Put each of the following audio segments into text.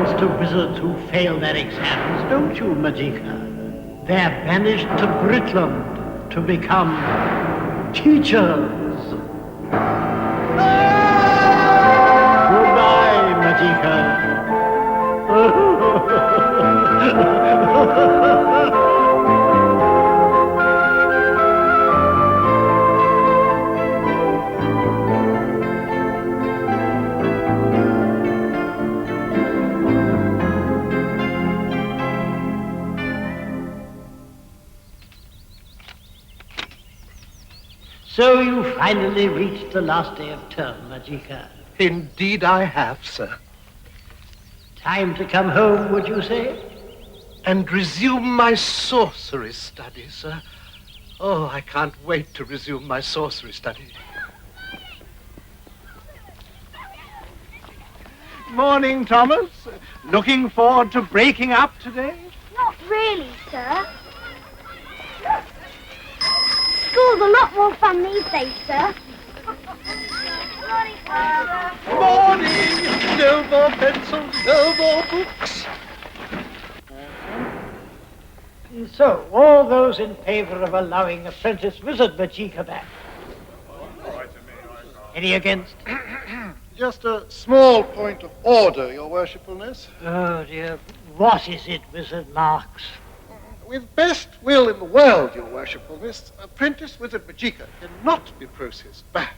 happens to wizards who fail their exams, don't you, Majeika? They're banished to Britland to become teachers. Goodbye, Majeika. So you finally reached the last day of term, Majeika. Indeed I have, sir. Time to come home, would you say? And resume my sorcery study, sir. Oh, I can't wait to resume my sorcery study. Morning, Thomas. Looking forward to breaking up today? Not really, sir. School's a lot more fun these days, sir. Morning, Father. Morning! No more pencils, no more books. So, all those in favor of allowing apprentice wizard Majeika back? Any against? Just a small point of order, Your Worshipfulness. Oh, dear. What is it, Wizard Marks? With best will in the world, Your Worshipfulness, apprentice wizard Majeika cannot be processed back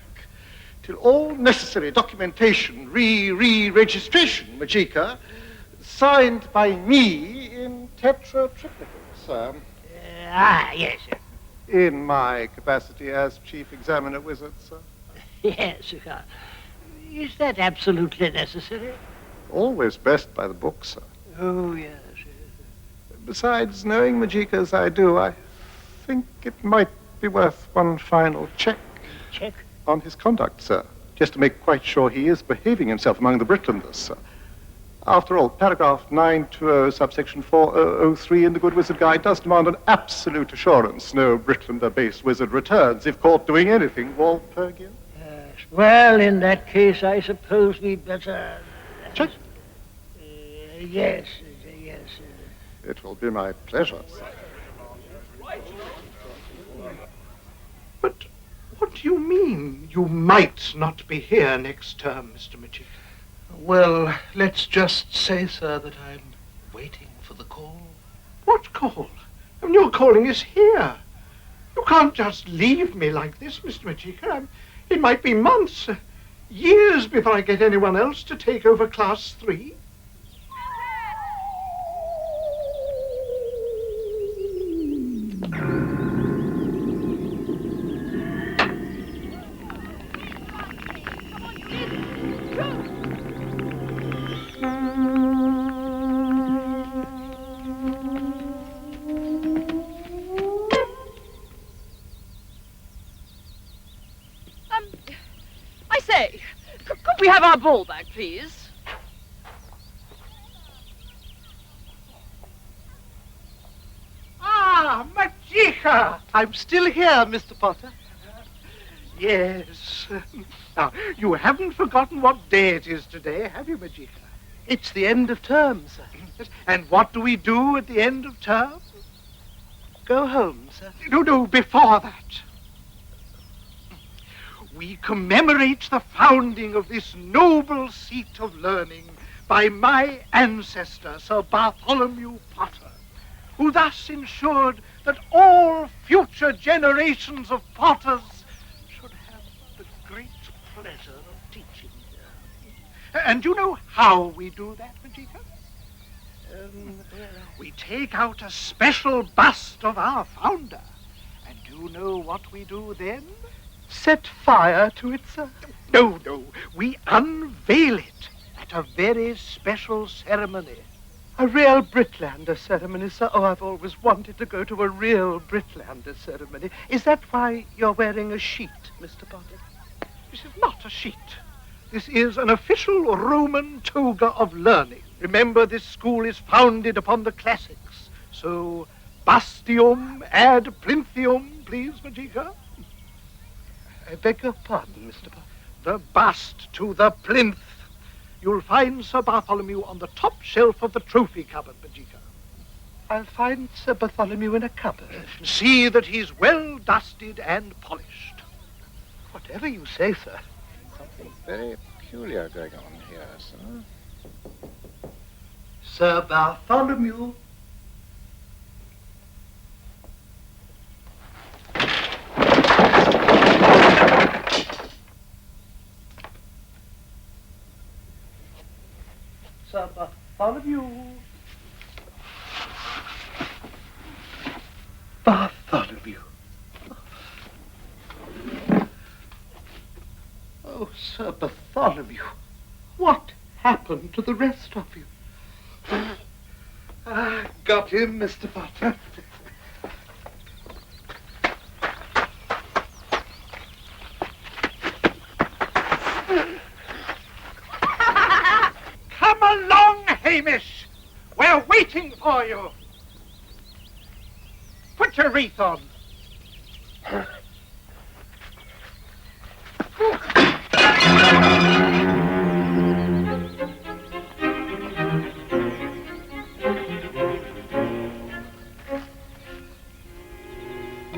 till all necessary documentation, re-registration, Majeika, signed by me in tetra triplicate, sir. Yes, sir. In my capacity as chief examiner wizard, sir. Yes, sir. Is that absolutely necessary? Always best by the book, sir. Oh, yes. Besides, knowing Majeika as I do, I think it might be worth one final check. Check? On his conduct, sir. Just to make quite sure he is behaving himself among the Britlanders, sir. After all, paragraph 920, subsection 4003 in the Good Wizard Guide does demand an absolute assurance no Britlander-based wizard returns if caught doing anything Walpurgian. Yes. Well, in that case, I suppose we'd better... Check? Yes. It will be my pleasure, sir. But what do you mean you might not be here next term, Mr. Majeika? Well, let's just say, sir, that I'm waiting for the call. What call? I mean, your calling is here. You can't just leave me like this, Mr. Majeika. It might be months, years before I get anyone else to take over Class 3. Could we have our ball back, please? Ah, Majeika! I'm still here, Mr. Potter. Yes. Now, you haven't forgotten what day it is today, have you, Majeika? It's the end of term, sir. And what do we do at the end of term? Go home, sir. No, before that. We commemorate the founding of this noble seat of learning by my ancestor, Sir Bartholomew Potter, who thus ensured that all future generations of Potters should have the great pleasure of teaching them. And you know how we do that, Majeika? We take out a special bust of our founder. And do you know what we do then? Set fire to it, sir? No. We unveil it at a very special ceremony. A real Britlander ceremony, sir? Oh, I've always wanted to go to a real Britlander ceremony. Is that why you're wearing a sheet, Mr. Potter? This is not a sheet. This is an official Roman toga of learning. Remember, this school is founded upon the classics. So, bastium ad plinthium, please, Majeika. I beg your pardon, Mr. Potter. The bust to the plinth. You'll find Sir Bartholomew on the top shelf of the trophy cupboard, Majeika. I'll find Sir Bartholomew in a cupboard. See that he's well dusted and polished. Whatever you say, sir. Something very peculiar going on here, sir. Sir Bartholomew. Sir Bartholomew. Bartholomew. Oh, Sir Bartholomew, what happened to the rest of you? I got him, Mr. Potter. Come along, Hamish. We're waiting for you. Put your wreath on.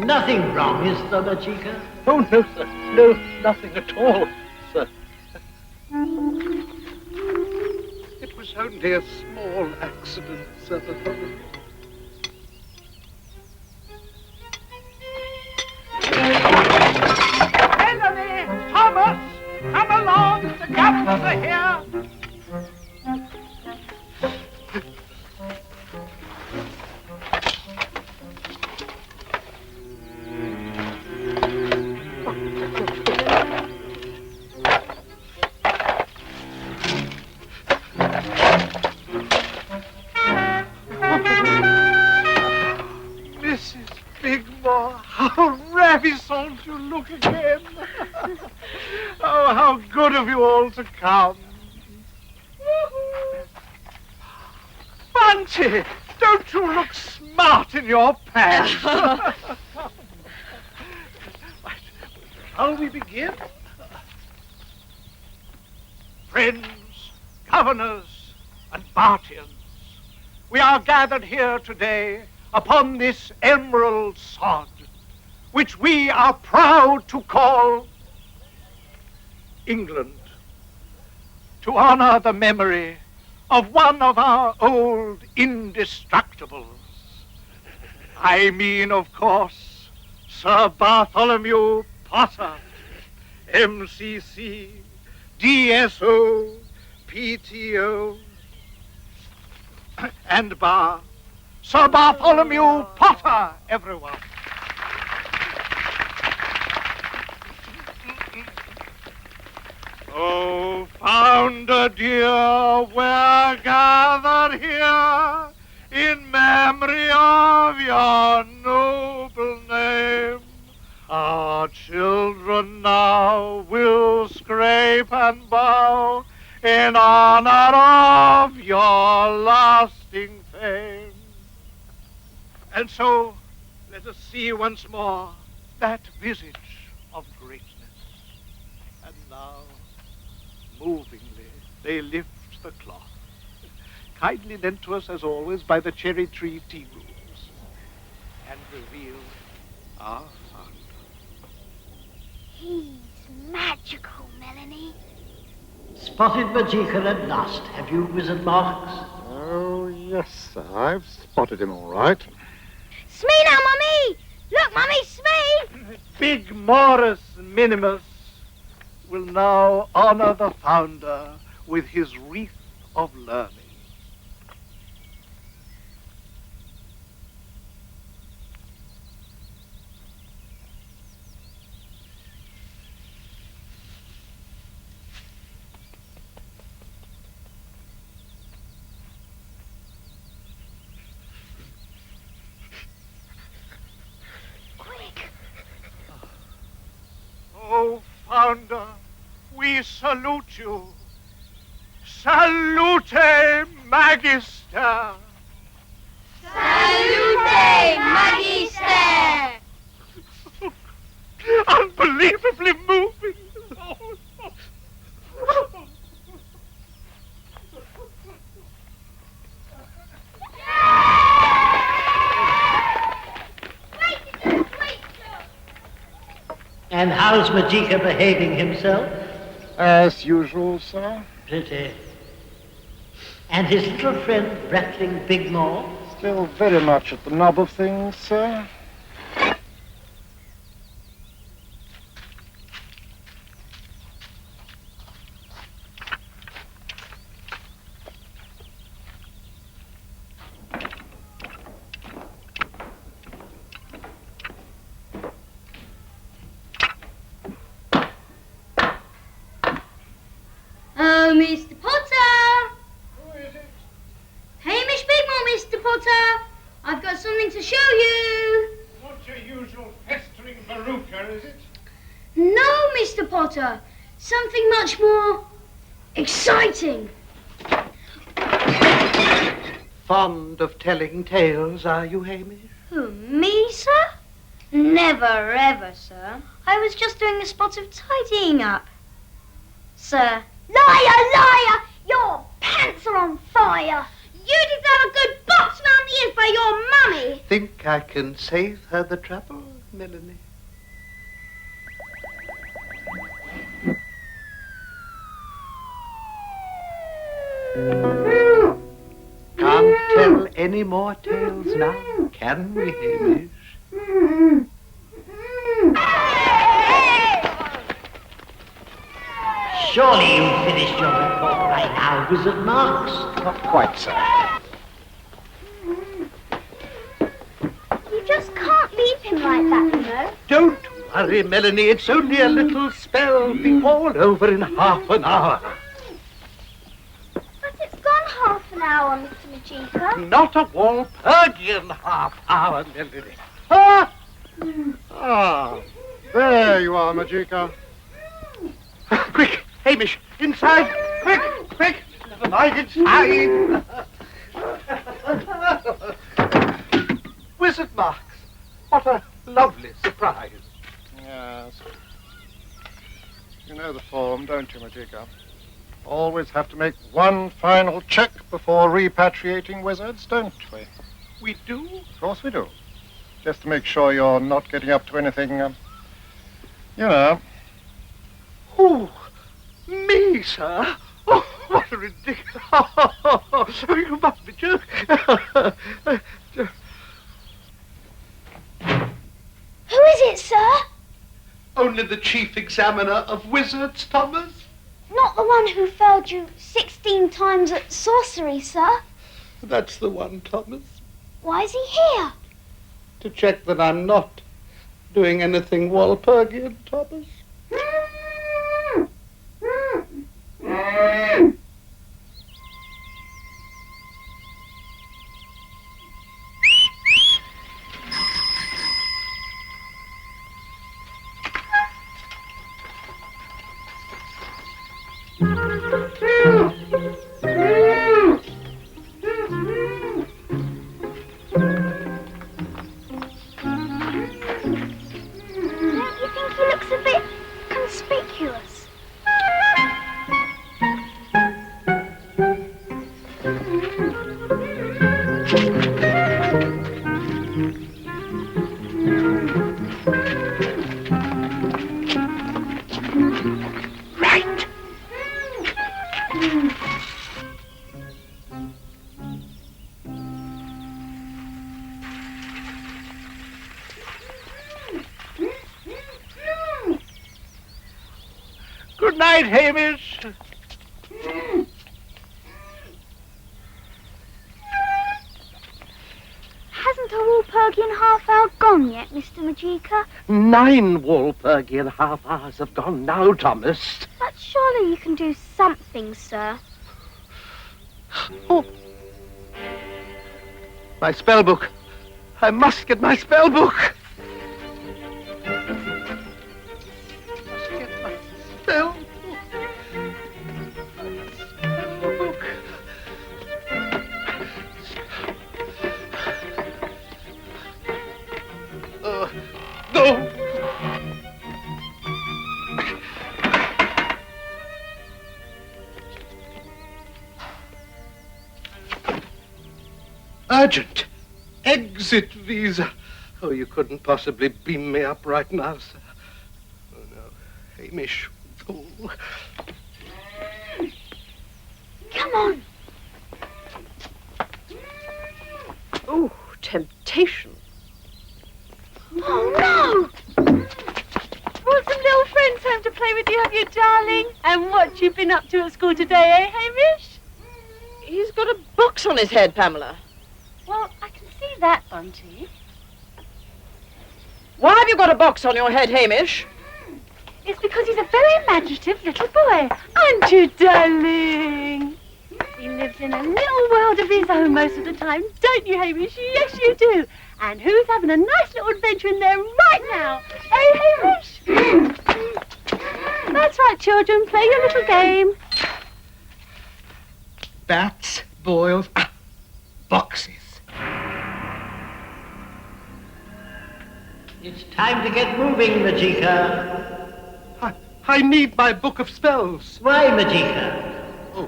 Nothing wrong, is there, Majeika? Oh, no, sir. No, nothing at all, sir. It was only a small accident, Sir Bartholomew. Melanie, Thomas, come along. The governors are here. Mrs. Bigmore, how ravissant you look again. Oh, how good of you all to come. Bunty, don't you look smart in your pants? Right. Shall we begin? Friends, governors, and Bartians, we are gathered here today upon this emerald sod, which we are proud to call England, to honor the memory of one of our old indestructibles. I mean, of course, Sir Bartholomew Potter, MCC, DSO, PTO, and Bar. Sir Bartholomew Potter, everyone. Oh, founder dear, we're gathered here in memory of your noble name. Our children now will scrape and bow in honor of your lasting fame. And so, let us see once more that visage of greatness. And now, movingly, they lift the cloth, kindly lent to us, as always, by the Cherry Tree Tea Rooms, and reveal our founder. He's magical, Melanie. Spotted Majeika at last, have you, Wizard Marks? Oh, yes, sir. I've spotted him all right. Smee now, Mummy! Look, Mummy, Smee! Big Morris Minimus will now honor the founder with his wreath of learning. Oh, founder, we salute you. Salute Magister. Salute, Magister! Unbelievably moving. And how's Majeika behaving himself? As usual, sir. Pretty. And his little friend, Bratling Bigmore? Still very much at the knob of things, sir. Oh, Mr. Potter! Who is it? Hamish Bigmore, Mr. Potter! I've got something to show you! Not your usual pestering baruka, is it? No, Mr. Potter! Something much more exciting! Fond of telling tales, are you, Hamish? Who, me, sir? Never, ever, sir. I was just doing a spot of tidying up. Sir. Liar, liar! Your pants are on fire! You deserve a good box round the ears by your mummy! Think I can save her the trouble, Melanie? Can't tell any more tales now, can we, Hamish? Surely you've finished your report by now, Wizard Marks. Not quite, sir. You just can't leave him like that, you know. Don't worry, Melanie. It's only a little spell. Be all over in half an hour. But it's gone half an hour, Mr. Majeika. Not a Walpurgian half hour, Melanie. Ah! Ah, there you are, Majeika. Quick, Hamish, inside! Quick, quick! Never mind, inside! Wizard Marks, what a lovely surprise. Yes. You know the form, don't you, Majeika? Always have to make one final check before repatriating wizards, don't we? We do? Of course we do. Just to make sure you're not getting up to anything, you know. Who? Me, sir? Oh, what a ridiculous... Oh, you must be joking. Who is it, sir? Only the chief examiner of wizards, Thomas. Not the one who failed you 16 times at sorcery, sir. That's the one, Thomas. Why is he here? To check that I'm not doing anything Walpurgian, Thomas. Don't you think he looks a bit conspicuous? Right. Good night, Hamish. Hasn't a Walpurgian half-hour gone yet, Mr. Majeika? 9 Walpurgian half hours have gone now, Thomas. But surely you can do something, sir. Oh. My spell book. I must get my spell book. Must get my spell book. Spell book. No. Urgent. Exit visa. Oh, you couldn't possibly beam me up right now, sir. Hamish. Oh. Come on. Oh, temptation. Oh, no! Brought some little friends home to play with you, have you, darling? And what you been up to at school today, eh, Hamish? He's got a box on his head, Pamela. Well, I can see that, Bunty. Why have you got a box on your head, Hamish? It's because he's a very imaginative little boy, aren't you, darling? He lives in a little world of his own most of the time, don't you, Hamish? Yes, you do. And who's having a nice little adventure in there right now? Eh, Hamish? That's right, children. Play your little game. Bats, boils, boxes. It's time to get moving, Majeika. I need my book of spells. Why, Majeika? Oh,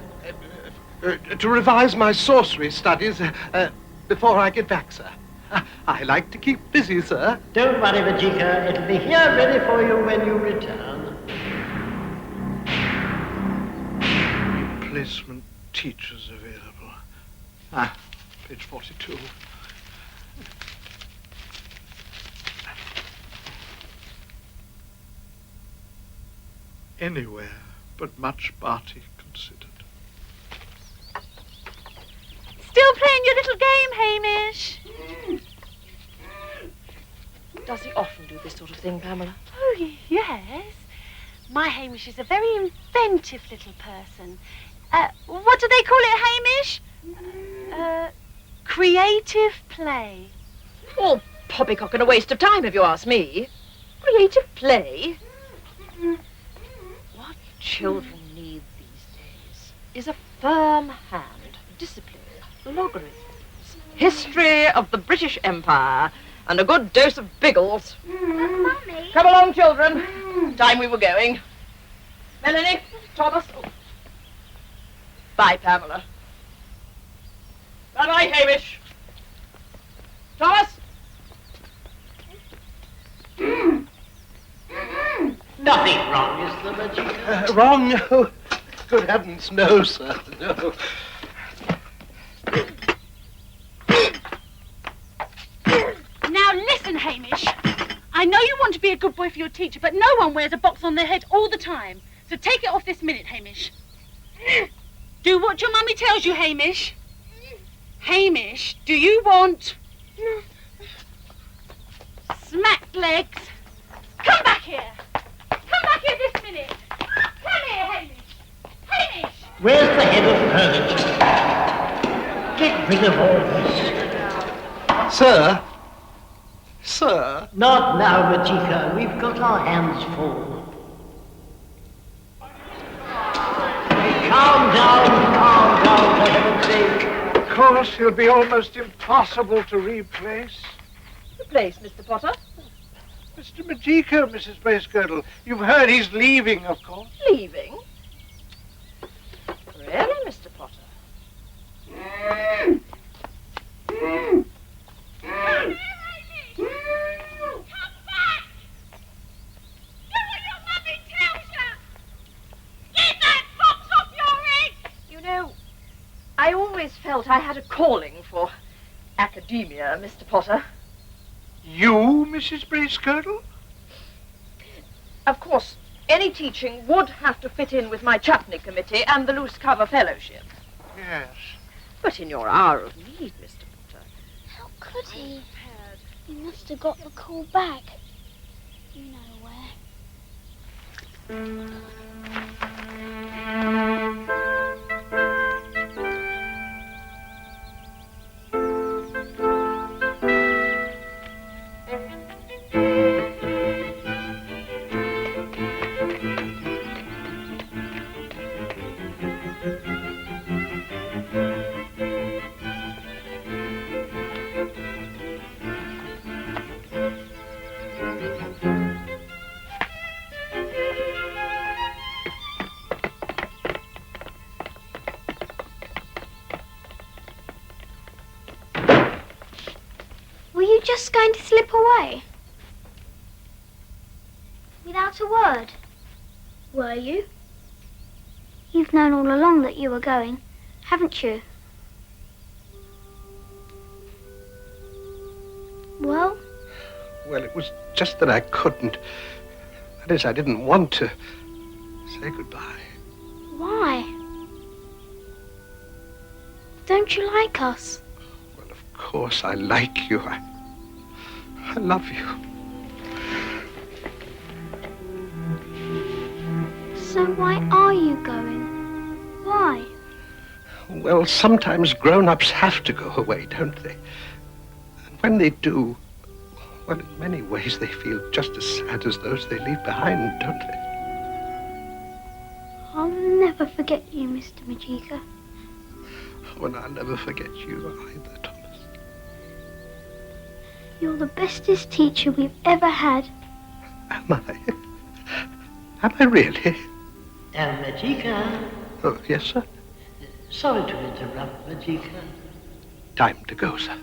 to revise my sorcery studies before I get back, sir. I like to keep busy, sir. Don't worry, Majeika. It'll be here ready for you when you return. Replacement teachers available. Page 42. Anywhere but much Barty considered. Still playing your little game, Hamish? Does he often do this sort of thing, Pamela? Oh, yes. My Hamish is a very inventive little person. What do they call it, Hamish? Creative play. All poppycock and a waste of time, if you ask me. Creative play? What children need these days is a firm hand, discipline, logarithms, history of the British Empire, and a good dose of Biggles. Mummy. Come along, children. Time we were going. Melanie, Thomas. Oh. Bye, Pamela. Bye-bye, Hamish. Thomas. Nothing wrong, is there, Majeika? Wrong? No. Good heavens, no, sir, no. Now listen, Hamish. I know you want to be a good boy for your teacher, but no one wears a box on their head all the time. So take it off this minute, Hamish. Do what your mummy tells you, Hamish. Hamish, do you want... Smack legs. Come back here. Come back here this minute. Come here, Hamish. Hamish! Where's the head of furniture? Get rid of all this. Sir? Sir? Not now, Majeika. We've got our hands full. Calm down, for heaven's sake. Of course, he'll be almost impossible to replace. Replace Mr. Potter. Mr. Majeika, Mrs. Bracegirdle. You've heard he's leaving, of course. Leaving? Really, Mr. Potter? I always felt I had a calling for academia, Mr. Potter. You, Mrs. Bracegirdle? Of course, any teaching would have to fit in with my chutney committee and the loose cover fellowship. Yes. But in your hour of need, Mr. Potter... How could he? He must have got the call back. You know where. Just going to slip away? Without a word? Were you? You've known all along that you were going, haven't you? Well? Well, it was just that I couldn't. That is, I didn't want to say goodbye. Why? Don't you like us? Well, of course I like you. I love you. So why are you going? Why? Well, sometimes grown-ups have to go away, don't they? And when they do, well, in many ways they feel just as sad as those they leave behind, don't they? I'll never forget you, Mr. Majeika. Oh, and I'll never forget you either, Thomas. You're the bestest teacher we've ever had. Am I? Am I really? Majeika. Oh, yes, sir? Sorry to interrupt, Majeika. Time to go, sir.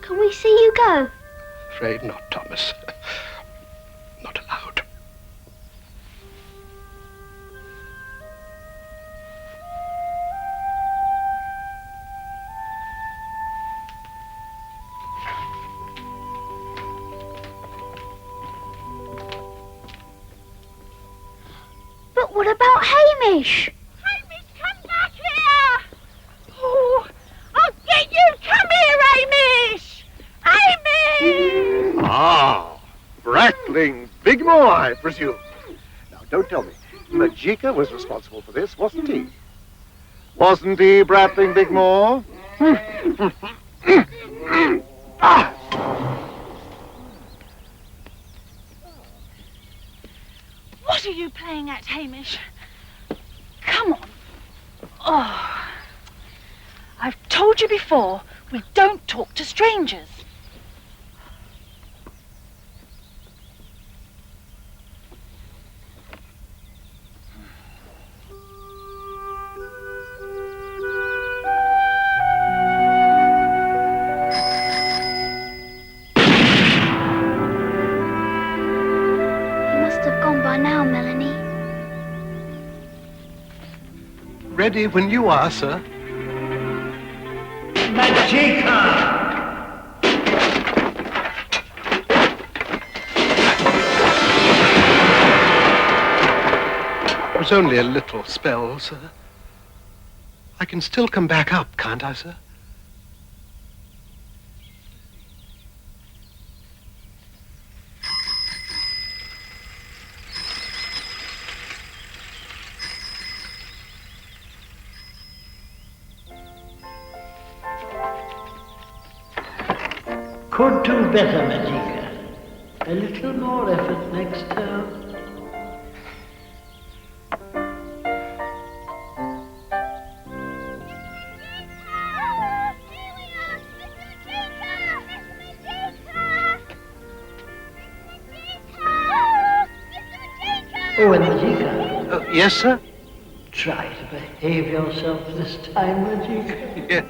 Can we see you go? Afraid not, Thomas. Not allowed. But what about Hamish? Hamish, come back here! Oh, I'll get you! Come here, Hamish! Hamish! Ah, Bratling Bigmore, I presume. Now, don't tell me. Majeika was responsible for this, wasn't he? Wasn't he, Bratling Bigmore? Ah! What are you playing at, Hamish? Come on. Oh, I've told you before, we don't talk to strangers. Ready when you are, sir. Majeika! It was only a little spell, sir. I can still come back up, can't I, sir? Could do better, Majeika. A little more effort next term. Oh, and Majeika. Yes, sir? Try to behave yourself this time, Majeika. Yes.